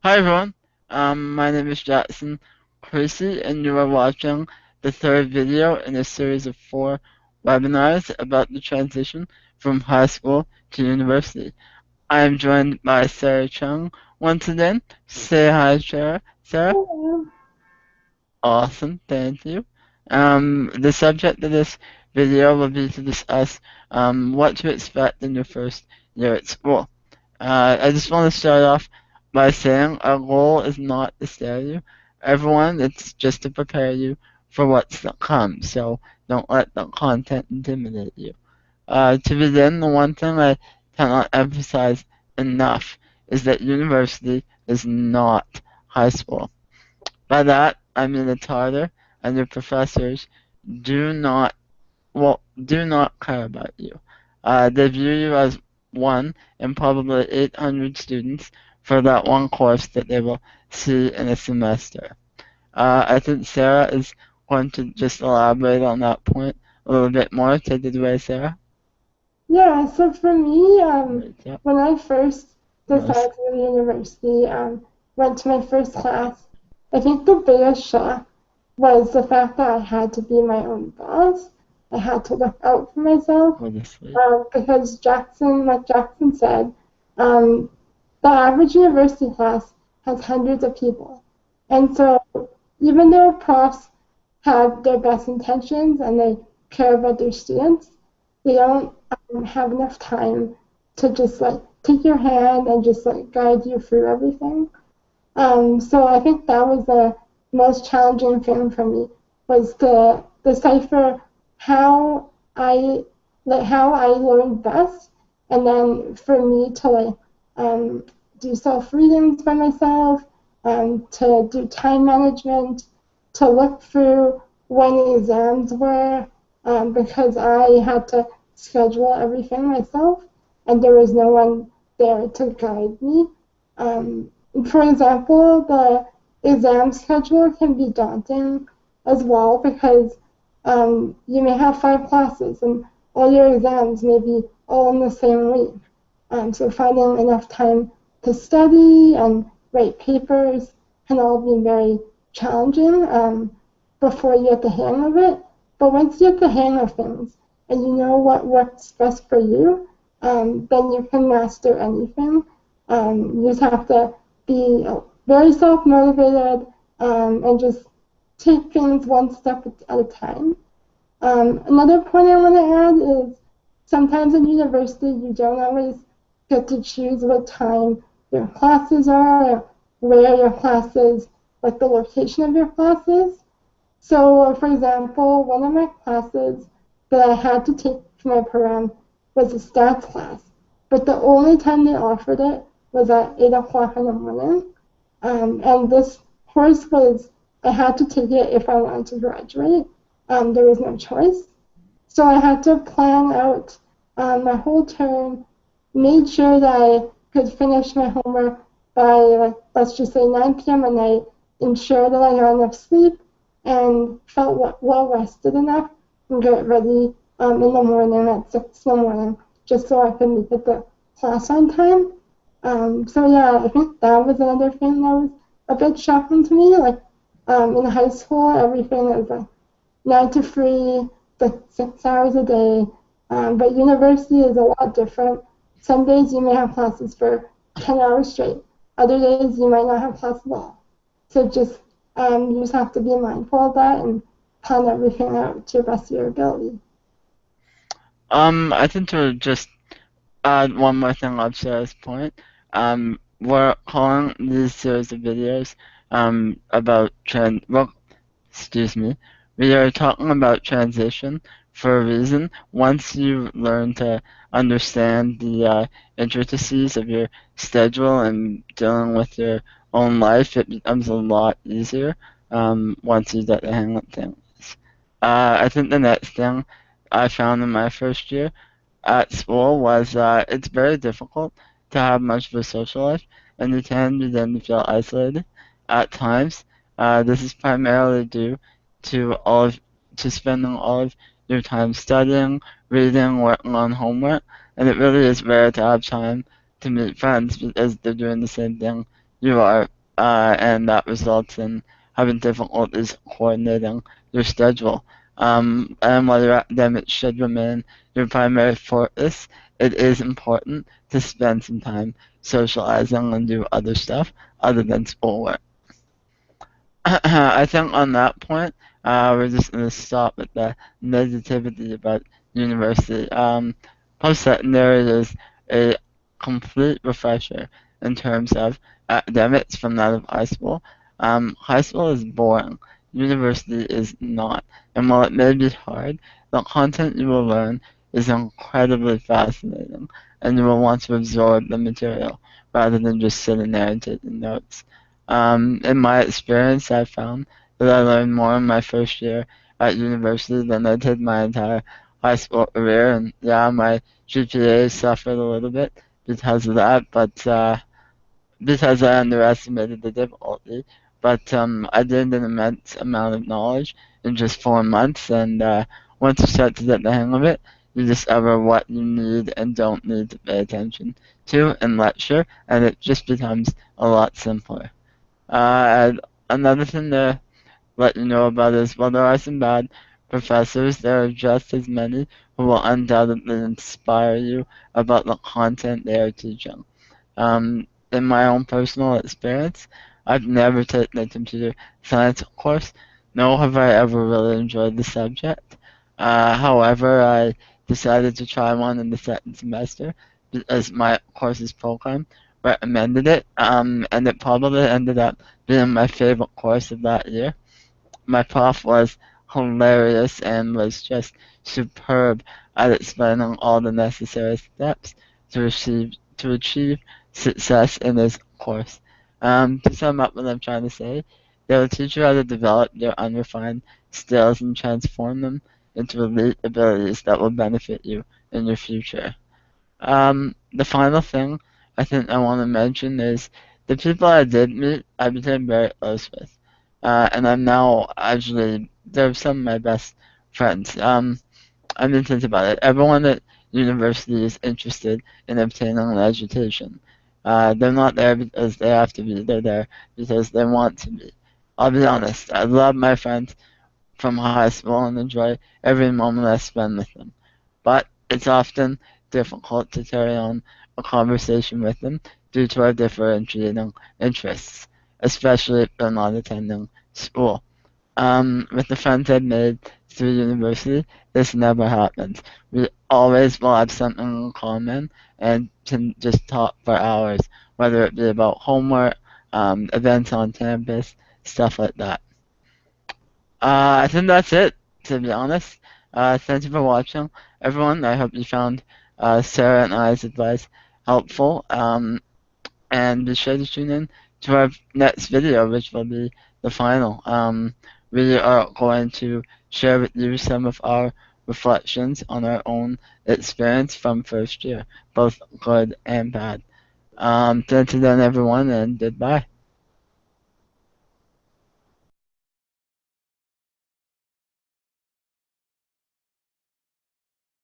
Hi everyone, my name is Jackson Creasy and you are watching the third video in a series of 4 webinars about the transition from high school to university. I am joined by Sarah Chung once again. Say hi, Sarah. Sarah? Hello. Awesome, thank you. The subject of this video will be to discuss what to expect in your first year at school. I just want to start off by saying our goal is not to scare you, everyone. It's just to prepare you for what's to come. So don't let the content intimidate you. To begin, the one thing I cannot emphasize enough is that university is not high school. By that, I mean it's harder, and your professors do not do not care about you. They view you as one in probably 800 students for that one course that they will see in a semester. I think Sarah is going to just elaborate on that point a little bit more. Take it away, Sarah. Yeah, so for me, Right, yep. when I first Nice. decided to go to university, went to my first class, I think the biggest shock was the fact that I had to be my own boss. I had to look out for myself, Go to sleep. because like Jackson said, um, the average university class has hundreds of people. And so even though profs have their best intentions and they care about their students, they don't have enough time to just like take your hand and just like guide you through everything. So I think that was the most challenging thing for me was to decipher how I how I learned best, and then for me to um, do self readings by myself, to do time management, to look through when exams were, because I had to schedule everything myself, and there was no one there to guide me. Um, for example, the exam schedule can be daunting as well because you may have 5 classes and all your exams may be all in the same week. So finding enough time to study and write papers can all be very challenging before you get the hang of it. But once you get the hang of things and you know what works best for you, then you can master anything. You just have to be very self motivated and just take things one step at a time. Another point I want to add is sometimes in university you don't always get to choose what time your classes are, or where your classes, like the location of your classes. So, for example, one of my classes that I had to take for my program was a stats class, but the only time they offered it was at 8 o'clock in the morning. And this course was, I had to take it if I wanted to graduate. There was no choice. So I had to plan out my whole term, made sure that I could finish my homework by, like, let's just say 9 p.m. at night, ensure that I got enough sleep and felt well rested enough and get ready in the morning at 6 in the morning just so I could make it to class on time. So yeah, I think that was another thing that was a bit shocking to me. Like in high school, everything was like 9 to 3, like 6 hours a day. But university is a lot different. Some days you may have classes for 10 hours straight. Other days you might not have class at all. So just you just have to be mindful of that and plan everything out to the best of your ability. I think to just add one more thing on Sarah's point. We're calling these series of videos about well, excuse me, we are talking about transition for a reason. Once you learn to understand the intricacies of your schedule and dealing with your own life, it becomes a lot easier once you get the hang of things. I think the next thing I found in my first year at school was it's very difficult to have much of a social life, and you can begin to feel isolated at times. This is primarily due to to spending all of your time studying, reading, working on homework, and it really is rare to have time to meet friends because they're doing the same thing you are, and that results in having difficulties coordinating your schedule. And while your academics should remain your primary focus, it is important to spend some time socializing and do other stuff other than schoolwork. I think on that point, we're just going to stop at the negativity about university. Post-secondary is a complete refresher in terms of academics from that of high school. High school is boring. University is not. And while it may be hard, the content you will learn is incredibly fascinating, and you will want to absorb the material rather than just sitting there and taking notes. In my experience, I found that I learned more in my first year at university than I did my entire high school career. And yeah, my GPA suffered a little bit because of that, but because I underestimated the difficulty. But I gained an immense amount of knowledge in just 4 months, and once you start to get the hang of it, you discover what you need and don't need to pay attention to in lecture, and it just becomes a lot simpler. And another thing to let you know about is while there are some bad professors, there are just as many who will undoubtedly inspire you about the content they are teaching. In my own personal experience, I've never taken a computer science course, nor have I ever really enjoyed the subject. However, I decided to try one in the second semester as my course's program recommended it, and it probably ended up being my favorite course of that year. My prof was hilarious and was just superb at explaining all the necessary steps to achieve success in his course. To sum up what I'm trying to say, they will teach you how to develop your unrefined skills and transform them into elite abilities that will benefit you in your future. The final thing I think I want to mention is the people I did meet, I became very close with. And I'm now actually, they're some of my best friends. I mean, think about it. Everyone at university is interested in obtaining an education. They're not there because they have to be, they're there because they want to be. I'll be honest, I love my friends from high school and enjoy every moment I spend with them. But it's often difficult to carry on a conversation with them due to our differentiating interests, especially if they're not attending school. With the friends I've made through university, this never happens. We always will have something in common and can just talk for hours, whether it be about homework, events on campus, stuff like that. I think that's it, to be honest. Thank you for watching, everyone. I hope you found Sarah and I's advice helpful. And be sure to tune in to our next video, which will be the final. We are going to share with you some of our reflections on our own experience from first year, both good and bad. Thank you then, everyone, and goodbye.